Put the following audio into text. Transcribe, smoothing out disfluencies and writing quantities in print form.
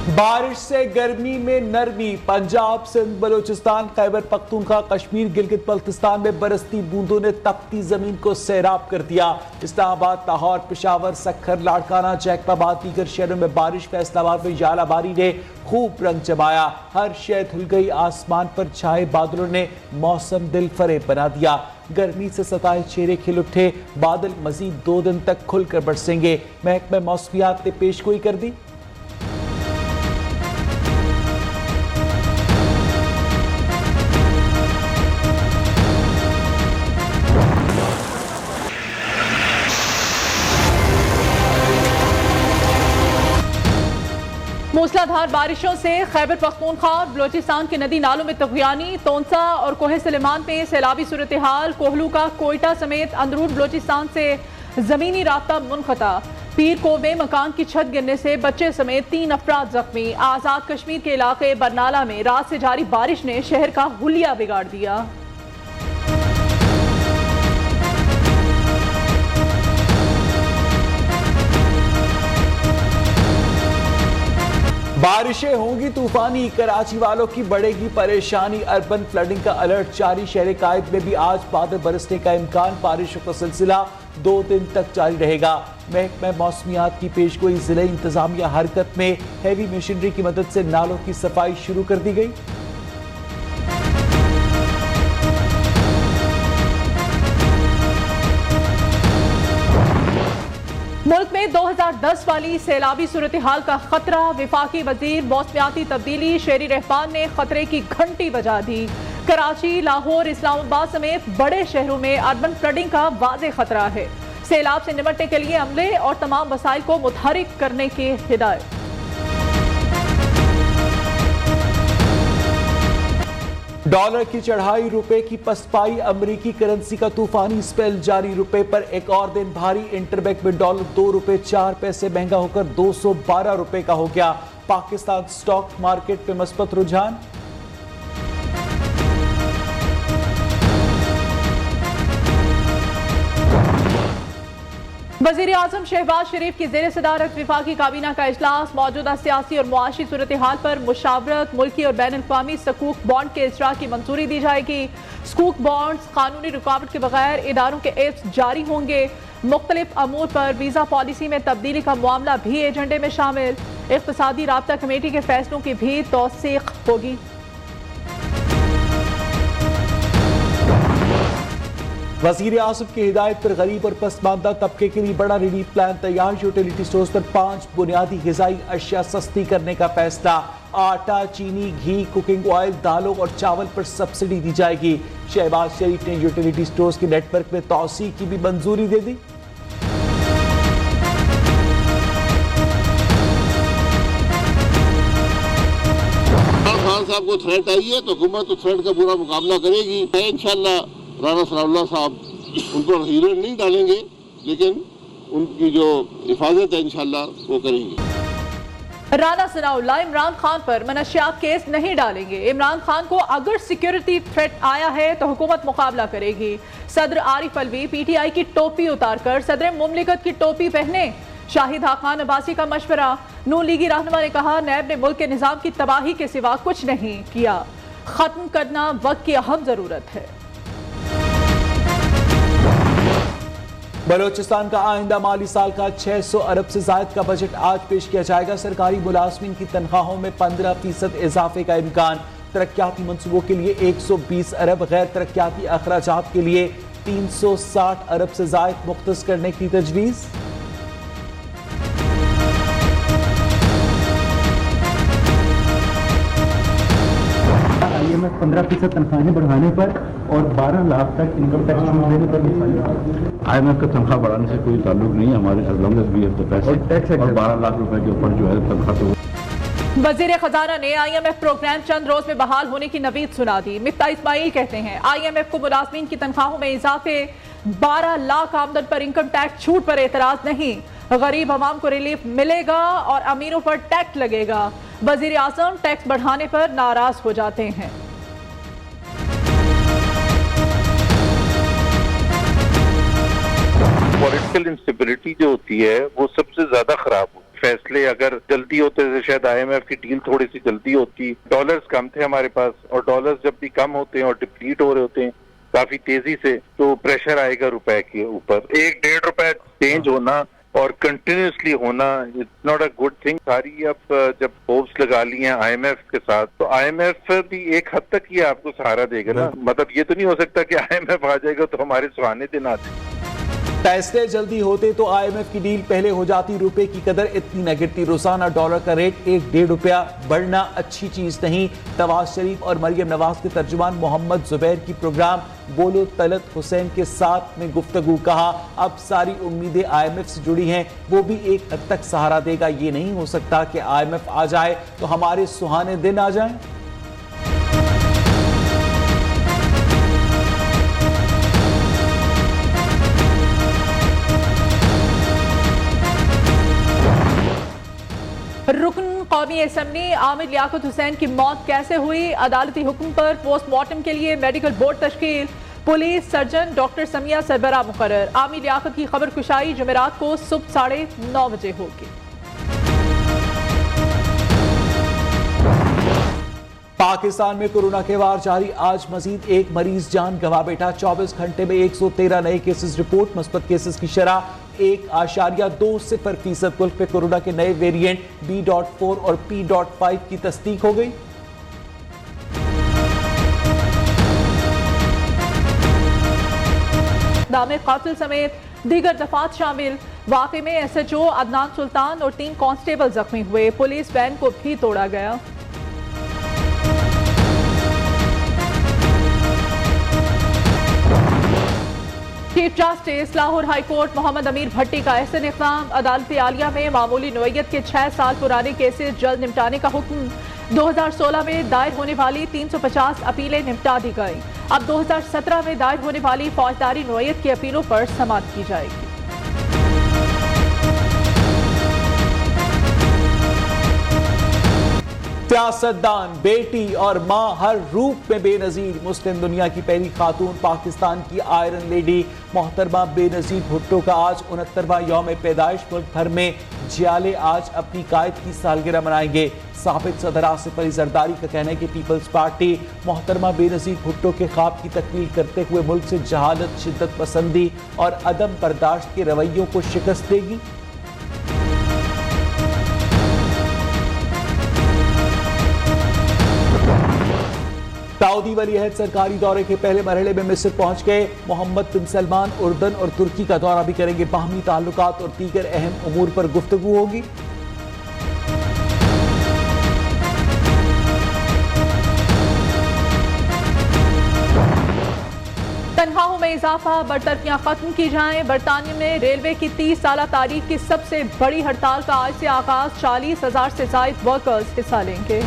बारिश से गर्मी में नरमी। पंजाब, सिंध, बलूचिस्तान, खैबर पख्तूनख्वा, कश्मीर, गिलगित बल्तिस्तान में बरसती बूंदों ने तपती जमीन को सैराब कर दिया। इस्लामाबाद, लाहौर, पेशावर, सक्खर, लाड़काना, जैकबाबाद, दीगर शहरों में बारिश। फैसलाबाद में यालाबारी ने खूब रंग जमाया। हर शय धुल गई। आसमान पर छाए बादलों ने मौसम दिल फरेब बना दिया। गर्मी से सताए चेहरे खिल उठे। बादल मजीद 2 दिन तक खुलकर बरसेंगे। महकमा मौसमियात ने पेशगोई कर दी। मूसलाधार बारिशों से खैबर पख्तूनख्वा और बलोचिस्तान के नदी नालों में तग़यानी। तोंसा और कोहे सलेमान में सैलाबी सूरत हाल। कोहलू का कोयटा समेत अंदरून बलोचिस्तान से जमीनी राब्ता मुनक़ता। पीर को में मकान की छत गिरने से बच्चे समेत 3 अफराद जख्मी। आज़ाद कश्मीर के इलाके बरनाला में रात से जारी बारिश ने शहर का हुलिया बिगाड़ दिया। बारिशें होंगी तूफानी। कराची वालों की बढ़ेगी परेशानी। अर्बन फ्लडिंग का अलर्ट जारी। शहर कायद में भी आज बादल बरसने का इम्कान। बारिशों का सिलसिला 2 दिन तक जारी रहेगा। महकमा मौसमियात की पेशगोई। जिले इंतजामिया हरकत में। हैवी मशीनरी की मदद से नालों की सफाई शुरू कर दी गई। मुल्क में 2010 वाली सैलाबी सूरत हाल का खतरा। विफाकी वजीर मौसमियाती तब्दीली शेरी रहमान ने खतरे की घंटी बजा दी। कराची, लाहौर, इस्लामाबाद समेत बड़े शहरों में अर्बन फ्लडिंग का वाज़ेह खतरा है। सैलाब से निपटने के लिए अमले और तमाम वसाइल को मुतहरिक करने की हिदायत। डॉलर की चढ़ाई, रुपए की पसपाई। अमेरिकी करेंसी का तूफानी स्पेल जारी। रुपए पर एक और दिन भारी। इंटरबैंक में डॉलर 2 रुपए 4 पैसे महंगा होकर 212 रुपए का हो गया। पाकिस्तान स्टॉक मार्केट में मस्बत रुझान। वज़ीर आज़म शहबाज शरीफ की ज़ेर सदारत विफाकी काबीना का इजलास। मौजूदा सियासी और मुआशी सूरत हाल पर मुशावरत। मुल्की और बैन अवी सकूक बॉन्ड के इजरा की मंजूरी दी जाएगी। सकूक बॉन्ड्स कानूनी रुकावट के बगैर इदारों के एप्स जारी होंगे। मुख्तलिफ अमूर पर वीज़ा पॉलिसी में तब्दीली का मामला भी एजेंडे में शामिल। इक़्तिसादी राब्ता कमेटी के फैसलों की भी तौसीक़ होगी। वज़ीर आज़म की हिदायत पर गरीब और पसमानदा तबके के लिए बड़ा रिलीफ प्लान तैयार। यूटिलिटी स्टोर्स पर 5 बुनियादी ग़िज़ाई अशिया सस्ती करने का फैसला। आटा, चीनी, घी, कुकिंग ऑयल, दालों और चावल पर सब्सिडी दी जाएगी। शहबाज शरीफ ने यूटिलिटी स्टोर्स के नेटवर्क में तौसीक़ की भी मंजूरी दे दी। खान साहब को थ्रेट आई है तो हुकूमत तो थ्रेट का पूरा मुकाबला करेगी। इंशाल्लाह राना सनाउल्लाह साहब उनको हीरो नहीं डालेंगे, लेकिन उनकी जो हिफाजत है इंशाल्लाह वो करेंगे। राना सनाउल्लाह इमरान खान पर मनशियात केस नहीं डालेंगे। इमरान खान को अगर सिक्योरिटी थ्रेट आया है तो हुकूमत मुकाबला करेगी। सदर आरिफ अलवी पीटीआई की टोपी उतारकर सदर मुमलिकत की टोपी पहने। शाहिद खान अब्बासी का मशवरा। नून लीगी रहनुमा ने कहा नैब ने मुल्क के निजाम की तबाही के सिवा कुछ नहीं किया। खत्म करना वक्त की अहम जरूरत है। बलोचिस्तान का आइंदा माली साल का 600 अरब से ज़ायद का बजट आज पेश किया जाएगा। सरकारी मुलाजमीन की तनख्वाहों में 15% इजाफे का इम्कान। तरक्याती मंसूबों के लिए 120 अरब, गैर तरक्याती अखराजात के लिए 360 अरब से ज़ायद मुख्तस करने की तजवीज़। IMF 15% तनख्वाहें बढ़ाने पर और 12 लाख तक इनकम टैक्स छूट देने पर। IMF का तनख्वाह बढ़ाने से कोई ताल्लुक नहीं है हमारे, as long as we have the पैसे। और 12 लाख रुपए के ऊपर जो है तनख्वाह तो। वज़ीर खजाना ने IMF प्रोग्राम चंद रोज में बहाल होने की नवीद सुना दी। मिफ्ता इस्माइल कहते हैं IMF को मुलाजमीन की तनख्वाहों में इजाफे, 12 लाख आमदन पर इनकम टैक्स छूट पर एतराज नहीं। गरीब अवाम को रिलीफ मिलेगा और अमीरों पर टैक्स लगेगा। वज़ीर आज़म टैक्स बढ़ाने पर नाराज हो जाते हैं। पॉलिटिकल इंस्टेबिलिटी जो होती है वो सबसे ज्यादा खराब होती है। फैसले अगर जल्दी होते तो शायद IMF की डील थोड़ी सी जल्दी होती। डॉलर्स कम थे हमारे पास, और डॉलर्स जब भी कम होते हैं और डिप्लीट हो रहे होते हैं काफी तेजी से, तो प्रेशर आएगा रुपए के ऊपर। 1-1.5 रुपए चेंज होना और कंटिन्यूसली होना, it's not a good thing. सारी अब जब होप्स लगा ली हैं IMF के साथ, तो IMF भी एक हद तक ही आपको सहारा देगा ना। मतलब ये तो नहीं हो सकता कि IMF आ जाएगा तो हमारे सुहाने दिन आ जाए। फैसले जल्दी होते तो IMF की डील पहले हो जाती, रुपए की कदर इतनी न गिरती। रोजाना डॉलर का रेट 1-1.5 रुपया बढ़ना अच्छी चीज नहीं। नवाज शरीफ और मरियम नवाज के तर्जुमान मोहम्मद जुबैर की प्रोग्राम बोलो तलत हुसैन के साथ में गुफ्तगू, कहा अब सारी उम्मीदें IMF से जुड़ी हैं, वो भी एक हद तक सहारा देगा। ये नहीं हो सकता कि IMF आ जाए तो हमारे सुहाने दिन आ जाएं। रुकन कौमी असेंबली आमिर लियाकत हुसैन की मौत कैसे हुई, अदालती हुक्म पर पोस्टमार्टम के लिए मेडिकल बोर्ड तश्कील। पुलिस सर्जन डॉक्टर समिया सरबरा मुकर्रर। आमिर लियाकत की खबर कुशाई जुमेरात को सुबह 9:30 बजे होगी। पाकिस्तान में कोरोना के वार जारी, आज मजीद एक मरीज जान गंवा बैठा। 24 घंटे में 113 नए केसेस रिपोर्ट। मुस्बत केसेस की शरह 1.20% मुल्क पे कोरोना के नए वेरिएंट B.4 और P.5 की तस्दीक हो गई। दामे कातिल समेत दीगर दफात शामिल। वाक़े में SHO अदनान सुल्तान और 3 कांस्टेबल जख्मी हुए। पुलिस वैन को भी तोड़ा गया। Chief justice Lahore high court Mohammad Amir Bhatti का एहसन इक़दाम। अदालत आलिया में मामूली नोयत के 6 साल पुराने केसेस जल्द निपटाने का हुक्म। 2016 में दायर होने वाली 350 अपीलें निपटा दी गई। अब 2017 में दायर होने वाली फौजदारी नोयत की अपीलों पर समाअत की जाएगी। सियासतदान, बेटी और मां हर रूप में बेनजीर। मुस्लिम दुनिया की पहली खातून, पाकिस्तान की आयरन लेडी मोहतरमा बेनजीर भुट्टो का आज 69वां यौम पैदाइश। मुल्क भर में जियाले आज अपनी कायद की सालगिरह मनाएंगे। साबिक सदर आसिफ अली जरदारी का कहना है कि पीपल्स पार्टी मोहतरमा बेनजीर भुट्टो के ख्वाब की तकमील करते हुए मुल्क से जहालत, शिद्दत पसंदी और अदम बर्दाश्त के रवैयों को शिकस्त देगी। सऊदी वली अहद सरकारी दौरे के पहले मरहले में मिस्र पहुंच गए। मोहम्मद बिन सलमान उर्दन और तुर्की का दौरा भी करेंगे। बाहमी ताल्लुकात और दीगर अहम उमूर पर गुफ्तगू होगी। तनख्वाहों में इजाफा, बरतरफियां खत्म की जाएं। बरतानिया में रेलवे की 30 साल तारीख की सबसे बड़ी हड़ताल का आज से आगाज। 40,000 से ज्यादा वर्कर्स हिस्सा लेंगे।